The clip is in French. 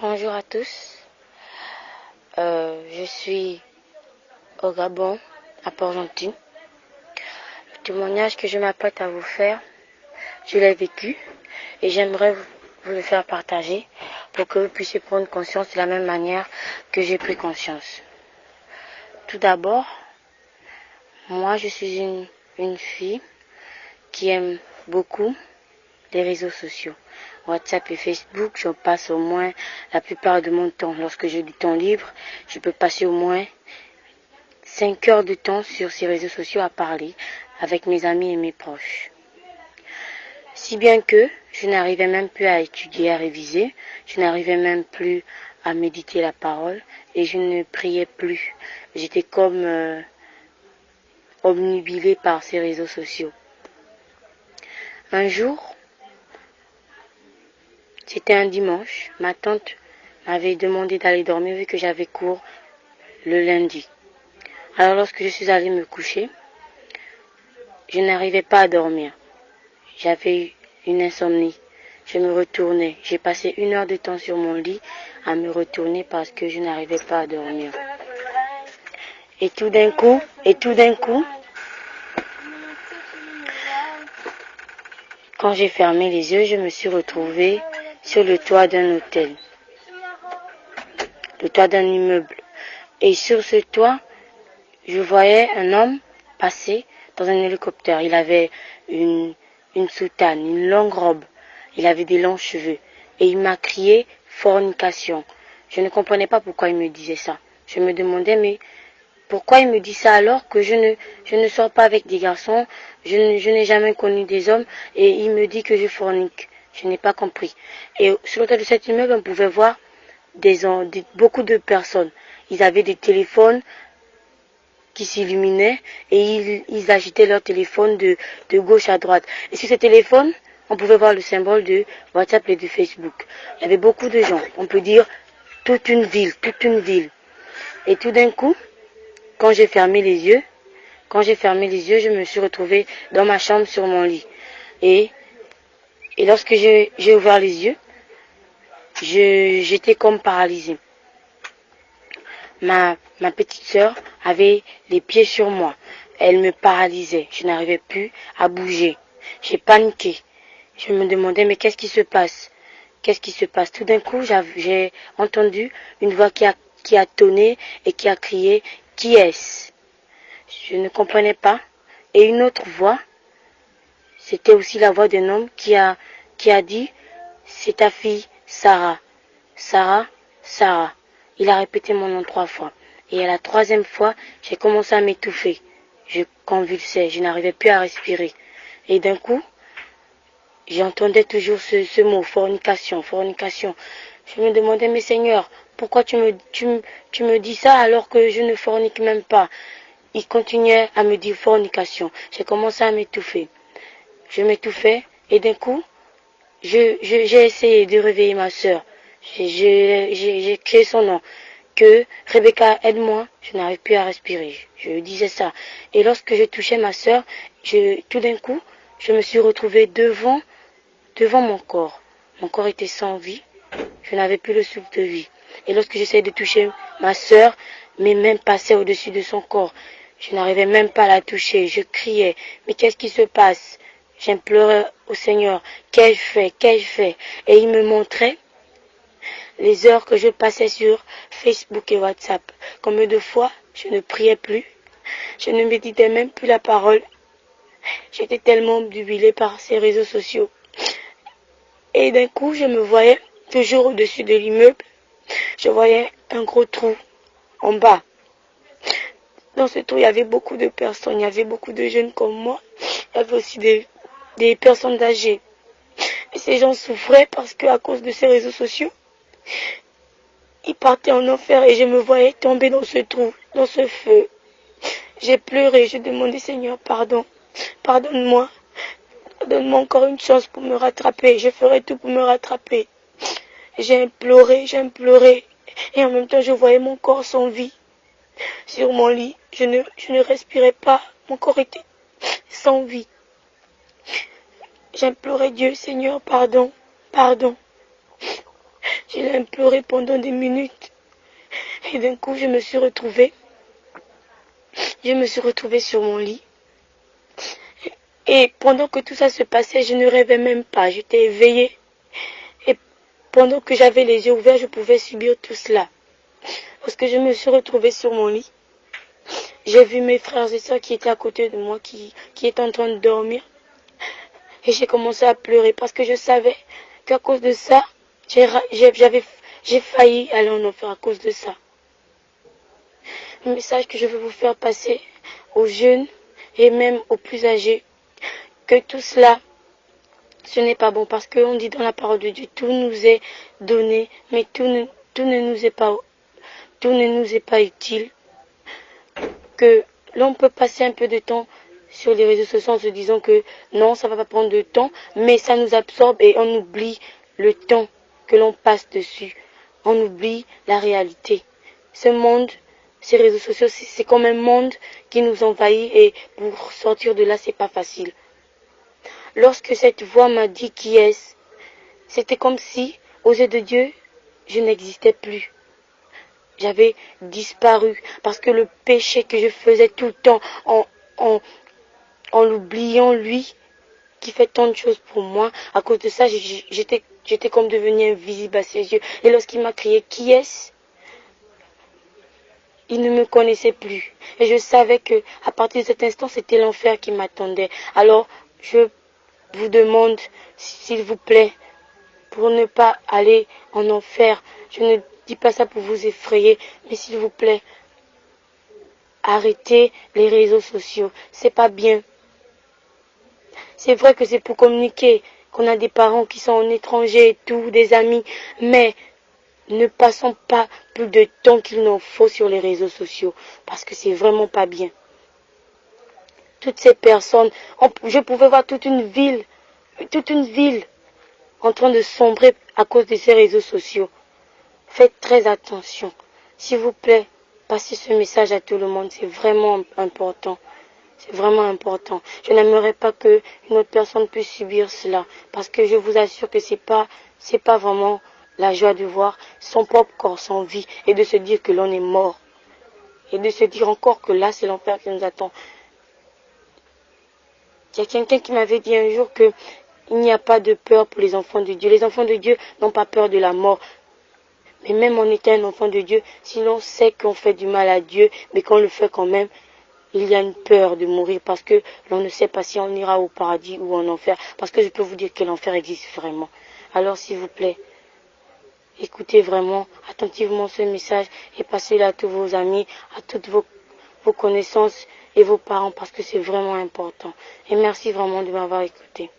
Bonjour à tous, je suis au Gabon, à Port-Gentil. Le témoignage que je m'apprête à vous faire, je l'ai vécu et j'aimerais vous le faire partager pour que vous puissiez prendre conscience de la même manière que j'ai pris conscience. Tout d'abord, moi je suis une fille qui aime beaucoup les réseaux sociaux. WhatsApp et Facebook, je passe au moins la plupart de mon temps. Lorsque j'ai du temps libre, je peux passer au moins 5 heures de temps sur ces réseaux sociaux à parler avec mes amis et mes proches. Si bien que je n'arrivais même plus à étudier, à réviser, je n'arrivais même plus à méditer la parole et je ne priais plus. J'étais comme obnubilée par ces réseaux sociaux. Un jour, c'était un dimanche, ma tante m'avait demandé d'aller dormir vu que j'avais cours le lundi. Alors lorsque je suis allée me coucher, je n'arrivais pas à dormir. J'avais une insomnie. Je me retournais. J'ai passé 1 heure de temps sur mon lit à me retourner parce que je n'arrivais pas à dormir. Et tout d'un coup, quand j'ai fermé les yeux, je me suis retrouvée sur le toit d'un hôtel, le toit d'un immeuble. Et sur ce toit, je voyais un homme passer dans un hélicoptère. Il avait une soutane, une longue robe. Il avait des longs cheveux. Et il m'a crié fornication. Je ne comprenais pas pourquoi il me disait ça. Je me demandais, mais pourquoi il me dit ça alors que je ne sors pas avec des garçons, je n'ai jamais connu des hommes et il me dit que je fornique. Je n'ai pas compris. Et sur le toit de cet immeuble, on pouvait voir beaucoup de personnes. Ils avaient des téléphones qui s'illuminaient et ils agitaient leur téléphone de gauche à droite. Et sur ces téléphones, on pouvait voir le symbole de WhatsApp et de Facebook. Il y avait beaucoup de gens, on peut dire toute une ville. Et tout d'un coup, quand j'ai fermé les yeux, je me suis retrouvée dans ma chambre sur mon lit. Et lorsque j'ai ouvert les yeux, j'étais comme paralysée. Ma petite sœur avait les pieds sur moi. Elle me paralysait. Je n'arrivais plus à bouger. J'ai paniqué. Je me demandais, mais qu'est-ce qui se passe? Qu'est-ce qui se passe? Tout d'un coup, j'ai entendu une voix qui a tonné et qui a crié, qui est-ce? Je ne comprenais pas. Et une autre voix, c'était aussi la voix d'un homme qui a dit, c'est ta fille, Sarah. Sarah, Sarah. Il a répété mon nom 3 fois. Et à la 3e fois, j'ai commencé à m'étouffer. Je convulsais, je n'arrivais plus à respirer. Et d'un coup, j'entendais toujours ce mot, fornication. Je me demandais, mais Seigneur, pourquoi tu me dis ça alors que je ne fornique même pas? Il continuait à me dire fornication. J'ai commencé à m'étouffer. Je m'étouffais et d'un coup, j'ai essayé de réveiller ma sœur. J'ai crié son nom. Que Rebecca, aide-moi. Je n'arrive plus à respirer. Je disais ça. Et lorsque je touchais ma sœur, tout d'un coup, je me suis retrouvée devant mon corps. Mon corps était sans vie. Je n'avais plus le souffle de vie. Et lorsque j'essayais de toucher ma sœur, mes mains passaient au-dessus de son corps. Je n'arrivais même pas à la toucher. Je criais. Mais qu'est-ce qui se passe? J'implorais au Seigneur. Qu'ai-je fait? Et il me montrait les heures que je passais sur Facebook et WhatsApp. Combien de fois je ne priais plus. Je ne méditais même plus la parole. J'étais tellement obnubilée par ces réseaux sociaux. Et d'un coup, je me voyais toujours au-dessus de l'immeuble. Je voyais un gros trou en bas. Dans ce trou, il y avait beaucoup de personnes. Il y avait beaucoup de jeunes comme moi. Il y avait aussi des personnes âgées. Et ces gens souffraient parce qu'à cause de ces réseaux sociaux, ils partaient en enfer et je me voyais tomber dans ce trou, dans ce feu. J'ai pleuré, j'ai demandé, Seigneur, pardon. Pardonne-moi. Donne-moi encore une chance pour me rattraper. Je ferai tout pour me rattraper. J'ai imploré. Et en même temps, je voyais mon corps sans vie. Sur mon lit, je ne respirais pas. Mon corps était sans vie. J'implorais Dieu, Seigneur, pardon. Je l'ai imploré pendant des minutes. Et d'un coup, je me suis retrouvée sur mon lit. Et pendant que tout ça se passait, je ne rêvais même pas. J'étais éveillée. Et pendant que j'avais les yeux ouverts, je pouvais subir tout cela. Lorsque je me suis retrouvée sur mon lit, j'ai vu mes frères et sœurs qui étaient à côté de moi, qui étaient en train de dormir. Et j'ai commencé à pleurer parce que je savais qu'à cause de ça, j'ai failli aller en enfer à cause de ça. Le message que je veux vous faire passer aux jeunes et même aux plus âgés, que tout cela, ce n'est pas bon parce qu'on dit dans la parole de Dieu, tout nous est donné, mais tout ne nous est pas utile. Que l'on peut passer un peu de temps sur les réseaux sociaux en se disant que non, ça va pas prendre de temps, mais ça nous absorbe et on oublie le temps que l'on passe dessus. On oublie la réalité. Ce monde, ces réseaux sociaux, c'est comme un monde qui nous envahit et pour sortir de là, c'est pas facile. Lorsque cette voix m'a dit qui est-ce, c'était comme si, aux yeux de Dieu, je n'existais plus. J'avais disparu parce que le péché que je faisais tout le temps en l'oubliant lui, qui fait tant de choses pour moi, à cause de ça, j'étais comme devenue invisible à ses yeux. Et lorsqu'il m'a crié qui est-ce, il ne me connaissait plus. Et je savais que à partir de cet instant, c'était l'enfer qui m'attendait. Alors, je vous demande, s'il vous plaît, pour ne pas aller en enfer, je ne dis pas ça pour vous effrayer, mais s'il vous plaît, arrêtez les réseaux sociaux. C'est pas bien. C'est vrai que c'est pour communiquer, qu'on a des parents qui sont en étranger et tout, des amis, mais ne passons pas plus de temps qu'il n'en faut sur les réseaux sociaux, parce que c'est vraiment pas bien. Toutes ces personnes, je pouvais voir toute une ville en train de sombrer à cause de ces réseaux sociaux. Faites très attention. S'il vous plaît, passez ce message à tout le monde. C'est vraiment important. C'est vraiment important. Je n'aimerais pas qu'une autre personne puisse subir cela. Parce que je vous assure que c'est pas vraiment la joie de voir son propre corps sans vie et de se dire que l'on est mort. Et de se dire encore que là, c'est l'enfer qui nous attend. Il y a quelqu'un qui m'avait dit un jour que il n'y a pas de peur pour les enfants de Dieu. Les enfants de Dieu n'ont pas peur de la mort. Mais même en étant un enfant de Dieu, si l'on sait qu'on fait du mal à Dieu, mais qu'on le fait quand même, il y a une peur de mourir parce que l'on ne sait pas si on ira au paradis ou en enfer. Parce que je peux vous dire que l'enfer existe vraiment. Alors s'il vous plaît, écoutez vraiment attentivement ce message et passez-le à tous vos amis, à toutes vos connaissances et vos parents parce que c'est vraiment important. Et merci vraiment de m'avoir écouté.